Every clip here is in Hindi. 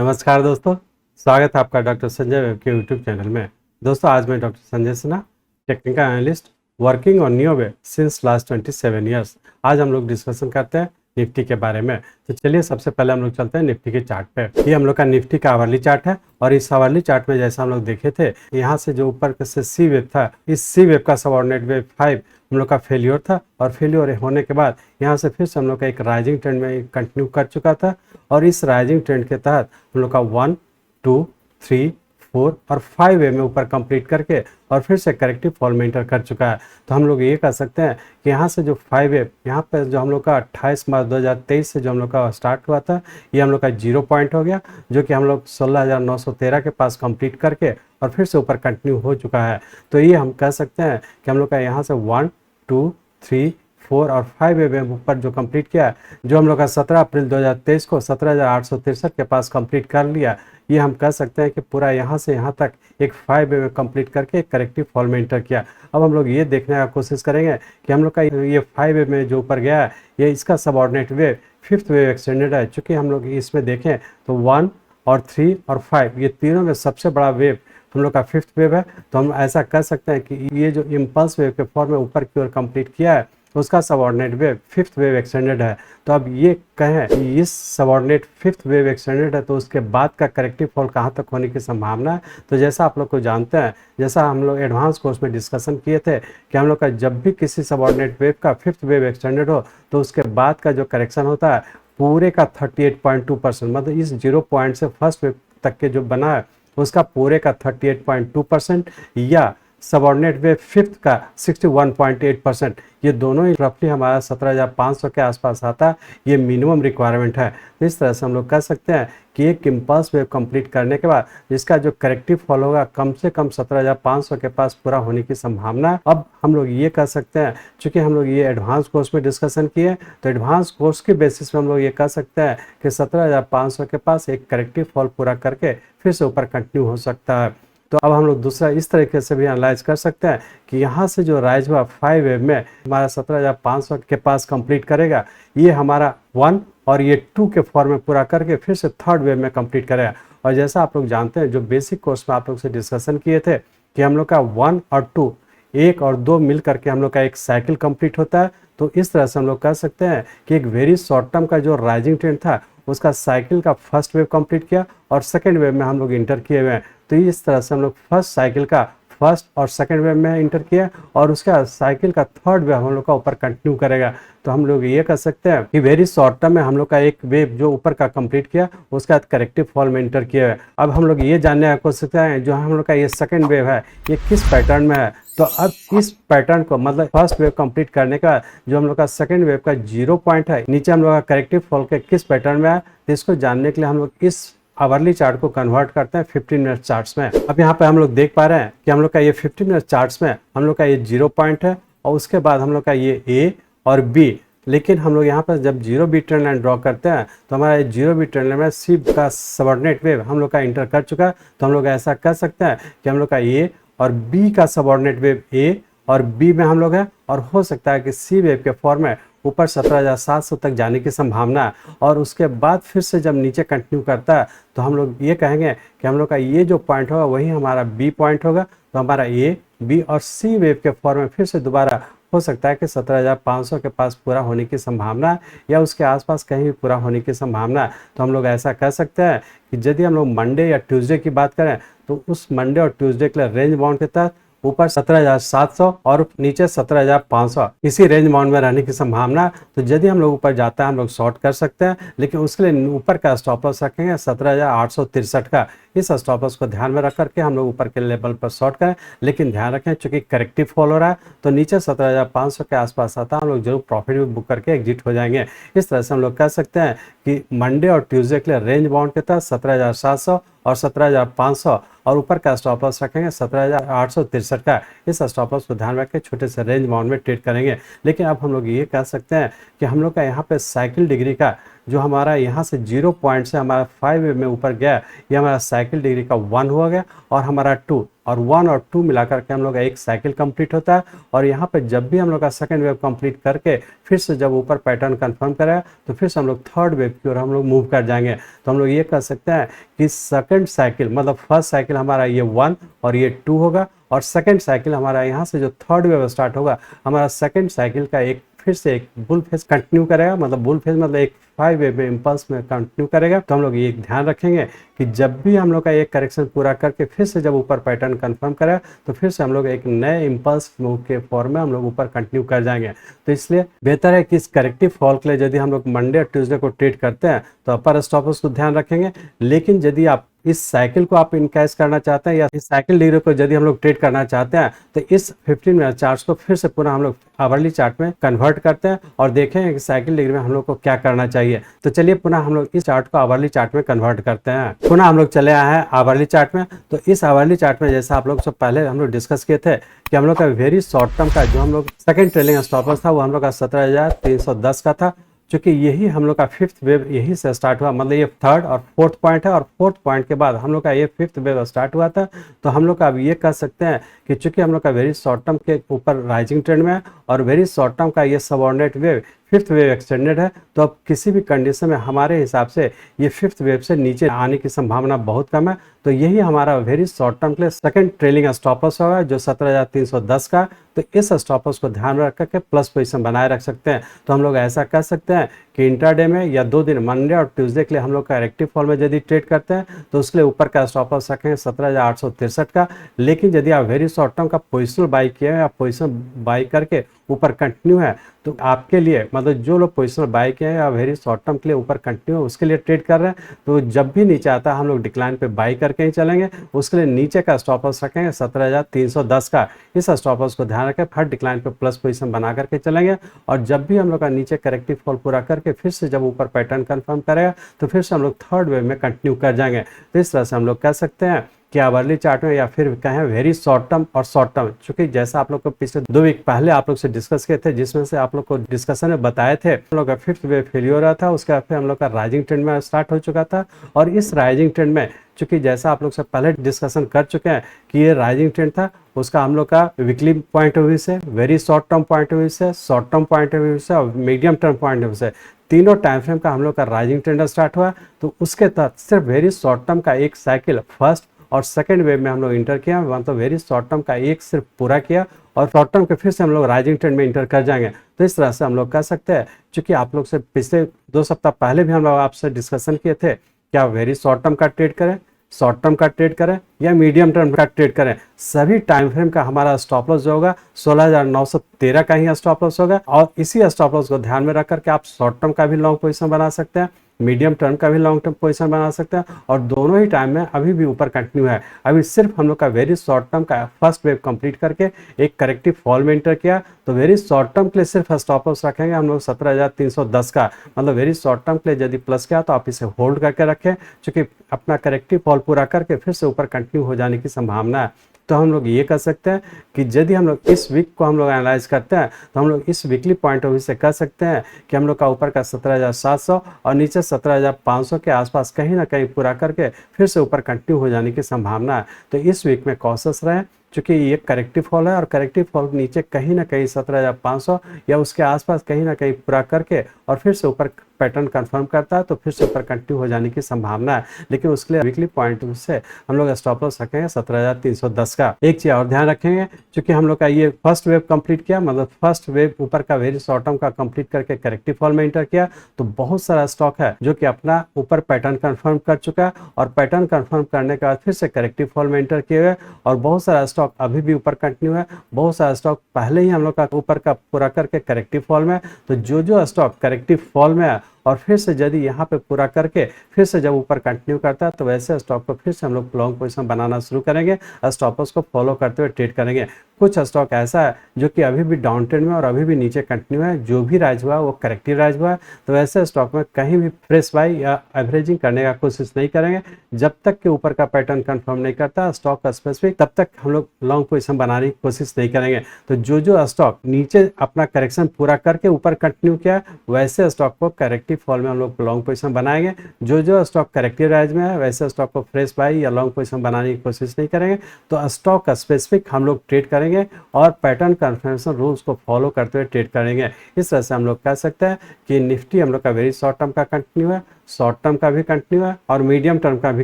नमस्कार दोस्तों, स्वागत है आपका डॉक्टर संजय वेब के यूट्यूब चैनल में। दोस्तों आज मैं doctor Sanjay Sinha, technical analyst working on neo web since last 27 years. आज हम लोग डिस्कशन करते हैं निफ्टी के बारे में। तो चलिए सबसे पहले हम लोग चलते हैं निफ्टी के चार्ट पे। ये हम लोग का निफ्टी का आवरली चार्ट है और इस आवरली चार्ट में जैसा हम लोग देखे थे, यहाँ से जो ऊपर से सी वेब था, इस सी वेब का सबऑर्डिनेट वेब 5 हम लोग का फेलियर था और फेलियर होने के बाद यहाँ से फिर से हम लोग का एक राइजिंग ट्रेंड में कंटिन्यू कर चुका था और इस राइजिंग ट्रेंड के तहत हम लोग का 1, 2, 3, 4 और 5 वे में ऊपर कंप्लीट करके और फिर से करेक्टिव फॉल में इंटर कर चुका है। तो हम लोग ये कह सकते हैं कि यहाँ से जो 5 वे यहाँ पे जो हम लोग का 28 मार्च 2023 से जो हम लोग का स्टार्ट हुआ था, ये हम लोग का 0 पॉइंट हो गया, जो कि हम लोग 16,913 के पास कंप्लीट करके और फिर से ऊपर कंटिन्यू हो चुका है। तो ये हम कह सकते हैं कि हम लोग का यहाँ से 1, 2, 3, 4 और 5 वे में ऊपर जो कंप्लीट किया, जो हम लोग का 17 अप्रैल 2023 को 17,863 के पास कंप्लीट कर लिया, ये हम कह सकते हैं कि पूरा यहाँ से यहाँ तक एक 5 वे में कंप्लीट करके एक करेक्टिव फॉल में इंटर किया। अब हम लोग ये देखने का कोशिश करेंगे कि हम लोग का ये 5 वे में जो ऊपर गया है, ये इसका subordinate wave 5th wave extended है। चूँकि हम लोग इसमें देखें तो 1 और 3 और 5 ये तीनों में सबसे बड़ा वेव हम लोग का 5th वेव है। तो हम ऐसा कह सकते हैं कि ये जो इम्पल्स वेव के फॉर्म में ऊपर की ओर कंप्लीट किया है, उसका subordinate wave 5th wave extended है। तो अब ये कहें कि इस सबऑर्डिनेट 5th वेव एक्सटेंडेड है, तो उसके बाद का करेक्टिव फॉल कहाँ तक होने की संभावना है। तो जैसा आप लोग को जानते हैं, जैसा हम लोग एडवांस कोर्स में डिस्कशन किए थे कि हम लोग का जब भी किसी सबऑर्डिनेट वेव का 5th वेव एक्सटेंडेड हो, तो उसके बाद का जो करेक्शन होता है पूरे का 38.2%, मतलब इस 0 पॉइंट से फर्स्ट वेव तक के जो बना है उसका पूरे का 38.2% या सबऑर्डिनेट वेव 5th का 61.8%, ये दोनों ही रफली हमारा 17,500 के आसपास आता है। ये मिनिमम रिक्वायरमेंट है। तो इस तरह से हम लोग कह सकते हैं कि एक इम्पल्स वेव कंप्लीट करने के बाद इसका जो करेक्टिव फॉल होगा कम से कम 17,500 के पास पूरा होने की संभावना है। अब हम लोग ये कह सकते हैं, चूंकि हम लोग ये एडवांस कोर्स में डिस्कशन किए, तो एडवांस कोर्स के बेसिस पे हम लोग ये कह सकते हैं कि 17,500 के पास एक करेक्टिव फॉल पूरा करके फिर से ऊपर कंटिन्यू हो सकता है। तो अब हम लोग दूसरा इस तरीके से भी एनालाइज कर सकते हैं कि यहाँ से जो राइज हुआ 5 वेव में हमारा 17,500 के पास कंप्लीट करेगा, ये हमारा 1 और ये 2 के फॉर्म में पूरा करके फिर से 3rd वेव में कंप्लीट करेगा। और जैसा आप लोग जानते हैं, जो बेसिक कोर्स में आप लोग से डिस्कशन किए थे कि हम लोग का 1 और 2, 1 और 2 मिल करके हम लोग का एक साइकिल कंप्लीट होता है। तो इस तरह से हम लोग कह सकते हैं कि एक वेरी शॉर्ट टर्म का जो राइजिंग ट्रेंड था, उसका साइकिल का फर्स्ट वेव कंप्लीट किया और सेकेंड वेव में हम लोग इंटर किए हुए हैं। तो इस तरह से हम लोग फर्स्ट साइकिल का फर्स्ट और सेकेंड वेव में इंटर किया और उसका साइकिल का 3rd वेव हम लोग का ऊपर कंटिन्यू करेगा। तो हम लोग ये कह सकते हैं कि वेरी शॉर्ट टर्म में हम लोग का एक वेव जो ऊपर का कंप्लीट किया, उसका करेक्टिव फॉल में इंटर किया है। अब हम लोग ये जानने का कोशिश करें जो हम लोग का ये सेकेंड वेव है, ये किस पैटर्न में है। तो अब इस पैटर्न को, मतलब फर्स्ट वेव कंप्लीट करने का जो हम लोग का सेकेंड वेव का 0 पॉइंट है, नीचे हम लोग का करेक्टिव फॉल के किस पैटर्न में है, तो इसको जानने के लिए हम लोग इस आवरली चार्ट को कन्वर्ट करते हैं 15 मिनट चार्ट्स में। अब यहाँ पे हम लोग देख पा रहे हैं कि हम लोग का ये 15 मिनट चार्ट्स में हम लोग का ये 0 पॉइंट है और उसके बाद हम लोग का ये ए और बी। लेकिन हम लोग यहाँ पर जब 0 बी ट्रेंड लाइन ड्रॉ करते हैं तो हमारा ये 0 बी ट्रेंड लाइन में सी का सबऑर्डिनेट वेव हम लोग का इंटर कर चुका है। तो हम लोग ऐसा कह सकते हैं कि हम लोग का ए और बी का सबऑर्डिनेट वेव ए और बी में हम लोग है, और हो सकता है कि सी वेव के फॉर्म में ऊपर 17,700 तक जाने की संभावना है। और उसके बाद फिर से जब नीचे कंटिन्यू करता है तो हम लोग ये कहेंगे कि हम लोग का ये जो पॉइंट होगा वही हमारा बी पॉइंट होगा। तो हमारा ए, बी और सी वेव के फॉर्म में फिर से दोबारा हो सकता है कि 17,500 के पास पूरा होने की संभावना है या उसके आसपास कहीं भी पूरा होने की संभावना है। तो हम लोग ऐसा कह सकते हैं कि यदि हम लोग मंडे या ट्यूसडे की बात करें तो उस मंडे और ट्यूसडे के लिए रेंज बाउंड के तहत ऊपर 17,700 और नीचे 17,500 इसी रेंज बाउंड में रहने की संभावना। तो यदि हम लोग ऊपर जाता है हम लोग शॉर्ट कर सकते हैं, लेकिन उसके लिए ऊपर का स्टॉप लॉस रखेंगे 17,863 का। इस स्टॉप लॉस को ध्यान में रख करके हम लोग ऊपर के लेवल पर शॉर्ट करें, लेकिन ध्यान रखें चूंकि करेक्टिव फॉल हो रहा है तो नीचे 17,500 के आसपास आता है हम लोग जरूर प्रॉफिट भी बुक करके एग्जिट हो जाएंगे। इस तरह से हम लोग कह सकते हैं कि मंडे और ट्यूसडे के लिए रेंज बाउंड के तहत 17,700 और 17,500 और ऊपर का स्टॉप लॉस रखेंगे 17,863 का। इस स्टॉप लॉस को ध्यान रख के छोटे से रेंज बाउंड में ट्रेड करेंगे। लेकिन अब हम लोग ये कह सकते हैं कि हम लोग का यहाँ पे साइकिल डिग्री का जो हमारा यहाँ से 0 पॉइंट से हमारा 5 वेव में ऊपर गया, ये हमारा साइकिल डिग्री का 1 हुआ गया, और हमारा 2 और 1 और 2 मिलाकर के हम लोग का एक साइकिल कंप्लीट होता है। और यहाँ पे जब भी हम लोग का सेकंड वेव कंप्लीट करके फिर से जब ऊपर पैटर्न कंफर्म करेगा तो फिर से हम लोग थर्ड वेव की ओर हम लोग मूव कर जाएंगे। तो हम लोग ये कह सकते हैं कि सेकंड साइकिल मतलब फर्स्ट साइकिल हमारा ये 1 और ये 2 होगा, और सेकंड साइकिल हमारा यहाँ से जो थर्ड वेव स्टार्ट होगा, हमारा सेकंड साइकिल का एक फिर से एक बुल फेज कंटिन्यू करेगा, मतलब बुल फेज मतलब एक 5 वेव में इम्पल्स में कंटिन्यू करेगा। तो हम लोग ये ध्यान रखेंगे कि जब भी हम लोग का एक करेक्शन पूरा करके फिर से जब ऊपर पैटर्न कंफर्म करेगा तो फिर से हम लोग एक नए इम्पल्स मूव के फॉर्म में हम लोग ऊपर कंटिन्यू कर जाएंगे। तो इसलिए बेहतर है कि इस करेक्टिव फॉल के लिए यदि हम लोग मंडे और ट्यूसडे को ट्रेड करते हैं तो अपर स्टॉपर्स को ध्यान रखेंगे। लेकिन यदि आप इस साइकिल को आप इनकैश करना चाहते हैं या इस साइकिल डिग्री को यदि हम लोग ट्रेड करना चाहते हैं तो इस 15 मिनट चार्ट को फिर से पुनः हम लोग आवरली चार्ट में कन्वर्ट करते हैं और देखें कि साइकिल डिग्री में हम लोग को क्या करना चाहिए। तो चलिए पुनः हम लोग इस चार्ट को आवरली चार्ट में कन्वर्ट करते हैं। पुनः हम लोग चले आए हैं आवरली चार्ट में। तो इस आवरली चार्ट में जैसा आप लोग से पहले हम लोग डिस्कस किए थे कि हम लोग का वेरी शॉर्ट टर्म का जो हम लोग सेकंड ट्रेलिंग स्टॉपर्स था वो हम लोग का 17,310 का था, क्योंकि यही हम लोग का फिफ्थ वेव यही से स्टार्ट हुआ, मतलब ये थर्ड और फोर्थ पॉइंट है, और फोर्थ पॉइंट के बाद हम लोग का ये फिफ्थ वेव स्टार्ट हुआ था। तो हम लोग का अब ये कह सकते हैं कि चूंकि हम लोग का वेरी शॉर्ट टर्म के ऊपर राइजिंग ट्रेंड में है और वेरी शॉर्ट टर्म का ये subordinate wave fifth wave extended है, तो अब किसी भी कंडीशन में हमारे हिसाब से ये फिफ्थ वेव से नीचे आने की संभावना बहुत कम है। तो यही हमारा वेरी शॉर्ट टर्म के लिए सेकंड ट्रेलिंग स्टॉपर्स होगा जो 17,310 का। तो इस स्टॉपर्स को ध्यान में रख करके प्लस पोजीशन बनाए रख सकते हैं। तो हम लोग ऐसा कर सकते हैं कि इंट्राडे में या 2 दिन मंडे और ट्यूसडे के लिए हम लोग का एक्टिव फॉल में यदि ट्रेड करते हैं तो उसके लिए ऊपर का स्टॉपर्स रखेंगे 17,863 का। लेकिन यदि आप वेरी शॉर्ट टर्म का पोजिशनल बाई किए या पोजिशनल बाई करके ऊपर कंटिन्यू है तो आपके लिए मतलब जो लोग पोजिशनल बाई किए हैं या वेरी शॉर्ट टर्म के लिए ऊपर कंटिन्यू है उसके लिए ट्रेड कर रहे हैं, तो जब भी नीचे आता है हम लोग डिक्लाइन पे बाई करके ही चलेंगे। उसके लिए नीचे का स्टॉपर्स रखेंगे 17,310 का। इस स्टॉपर्स को ध्यान रखें, हर डिक्लाइन पे प्लस पोजीशन बना करके चलेंगे, और जब भी हम लोग का नीचे करेक्टिव फॉल पूरा करके फिर से जब ऊपर पैटर्न कंफर्म करेगा तो फिर से हम लोग थर्ड वेव में कंटिन्यू कर जाएंगे। तो इस तरह से हम लोग कह सकते हैं कि आवरली चार्ट में या फिर कहें वेरी शॉर्ट टर्म और शॉर्ट टर्म, चूंकि जैसा आप लोग को पिछले 2 वीक पहले आप लोग से डिस्कस किए थे, जिसमें से आप लोग को डिस्कशन में बताए थे हम लोग का फिफ्थ वेव फेलियर हो रहा था, उसके बाद फिर हम लोग का राइजिंग ट्रेंड में स्टार्ट हो चुका था। और इस राइजिंग ट्रेंड में चूंकि जैसा आप लोग से पहले डिस्कशन कर चुके हैं कि ये राइजिंग ट्रेंड था, उसका हम लोग का वीकली पॉइंट ऑफ व्यू से, very short term point of view से, short term point of view से और medium term point of view से तीनों टाइम फ्रेम का हम लोग का राइजिंग ट्रेंड स्टार्ट हुआ। तो उसके तहत सिर्फ वेरी शॉर्ट टर्म का एक साइकिल फर्स्ट और सेकंड वेव में हम लोग इंटर किया, मतलब वेरी शॉर्ट टर्म का एक सिर्फ पूरा किया और शॉर्ट टर्म के फिर से हम लोग राइजिंग ट्रेंड में इंटर कर जाएंगे। तो इस तरह से हम लोग कह सकते हैं, चूंकि आप लोग से पिछले 2 सप्ताह पहले भी हम लोग आपसे डिस्कशन किए थे क्या वेरी शॉर्ट टर्म का ट्रेड करें, शॉर्ट टर्म का ट्रेड करें या मीडियम टर्म का ट्रेड करें। सभी टाइम फ्रेम का हमारा स्टॉप लॉस जो होगा 16,913 का ही स्टॉप लॉस होगा, और इसी स्टॉप लॉस को ध्यान में रख करके आप शॉर्ट टर्म का भी लॉन्ग पोजीशन बना सकते हैं, मीडियम टर्म का भी लॉन्ग टर्म पोजीशन बना सकते हैं, और दोनों ही टाइम में अभी भी ऊपर कंटिन्यू है। अभी सिर्फ हम लोग का वेरी शॉर्ट टर्म का फर्स्ट वेव कंप्लीट करके एक करेक्टिव फॉल में इंटर किया। तो वेरी शॉर्ट टर्म के लिए सिर्फ स्टॉप लॉस रखेंगे हम लोग 17,310 का, मतलब वेरी शॉर्ट टर्म के लिए यदि प्लस किया तो आप इसे होल्ड करके रखें, क्योंकि अपना करेक्टिव फॉल पूरा करके फिर से ऊपर कंटिन्यू हो जाने की संभावना है। तो हम लोग ये कह सकते हैं कि यदि हम लोग इस वीक को हम लोग एनालाइज करते हैं तो हम लोग इस वीकली पॉइंट ऑफ व्यू से कह सकते हैं कि हम लोग का ऊपर का 17,700 और नीचे 17,500 के आसपास कहीं ना कहीं पूरा करके फिर से ऊपर कंटिन्यू हो जाने की संभावना है। तो इस वीक में कॉशियस रहें, चूंकि ये करेक्टिव फॉल है और करेक्टिव फॉल नीचे कहीं ना कहीं 17,500 या उसके आसपास कहीं ना कहीं पूरा करके और फिर से ऊपर पैटर्न कंफर्म करता है तो फिर से ऊपर कंटिन्यू हो जाने की संभावना है। लेकिन उसके लिए वीकली पॉइंट से हम लोग स्टॉप लॉस रखेंगे 17,310 का। एक चीज और ध्यान रखेंगे, क्योंकि हम लोग का ये फर्स्ट वेव कंप्लीट किया, मतलब फर्स्ट वेव ऊपर का वेरी शॉर्ट टर्म का कंप्लीट करके करेक्टिव फॉल में इंटर किया, तो बहुत सारा स्टॉक है जो कि अपना ऊपर पैटर्न कंफर्म कर चुका है और पैटर्न कंफर्म करने के बाद फिर से करेक्टिव फॉल में इंटर किए हुए, और बहुत सारा स्टॉक अभी भी ऊपर कंटिन्यू है, बहुत सारा स्टॉक पहले ही हम लोग का ऊपर का पूरा करके करेक्टिव फॉल में। तो जो स्टॉक करेक्टिव फॉल में है और फिर से यदि यहाँ पे पूरा करके फिर से जब ऊपर कंटिन्यू करता है तो वैसे स्टॉक को फिर से हम लोग लॉन्ग पोजीशन बनाना शुरू करेंगे, स्टॉपर्स को फॉलो करते हुए ट्रेड करेंगे। कुछ स्टॉक ऐसा है जो कि अभी भी डाउन ट्रेंड में और अभी भी नीचे कंटिन्यू है, जो भी राइज हुआ वो करेक्टिव राइज हुआ है, तो वैसे स्टॉक में कहीं भी फ्रेश बाई या एवरेजिंग करने का कोशिश नहीं करेंगे जब तक कि ऊपर का पैटर्न कंफर्म नहीं करता स्टॉक का स्पेसिफिक, तब तक हम लोग लॉन्ग पोजीशन बनाने की कोशिश नहीं करेंगे। तो जो स्टॉक नीचे अपना करेक्शन पूरा करके ऊपर कंटिन्यू किया वैसे स्टॉक को करेक्टिव करेक्टिव फॉल में हम लोग लॉन्ग पोजीशन बनाएंगे। जो जो स्टॉक करेक्टिव रेंज में है वैसे स्टॉक को फ्रेश बाई या लॉन्ग पोजीशन बनाने की कोशिश नहीं करेंगे। तो स्टॉक का स्पेसिफिक हम लोग ट्रेड करेंगे और पैटर्न कन्फर्मेशन रूल्स को फॉलो करते हुए ट्रेड करेंगे। इस तरह से हम लोग कह सकते हैं कि निफ्टी हम लोग का वेरी शॉर्ट टर्म का कंटिन्यू है, शॉर्ट टर्म का भी कंटिन्यू है और मीडियम टर्म का भी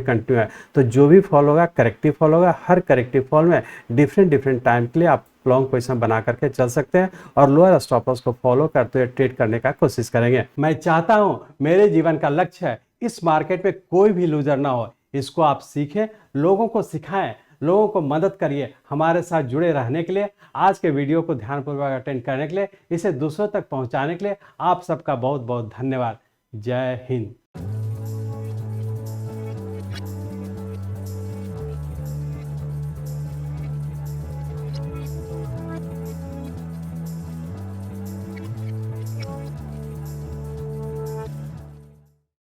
कंटिन्यू है। तो जो भी फॉल होगा करेक्टिव फॉल होगा। हर करेक्टिव फॉल में डिफरेंट टाइम के लिए आप लॉन्ग पोजीशन बना करके चल सकते हैं और लोअर स्टॉप लॉस को फॉलो करते हुए ट्रेड करने का कोशिश करेंगे। मैं चाहता हूं मेरे जीवन का लक्ष्य है इस मार्केट में कोई भी लूजर ना हो। इसको आप सीखें, लोगों को सिखाएं, लोगों को मदद करिए। हमारे साथ जुड़े रहने के लिए, आज के वीडियो को ध्यानपूर्वक अटेंड करने के लिए, इसे दूसरों तक पहुंचाने के लिए आप सबका बहुत बहुत धन्यवाद। जय हिंद।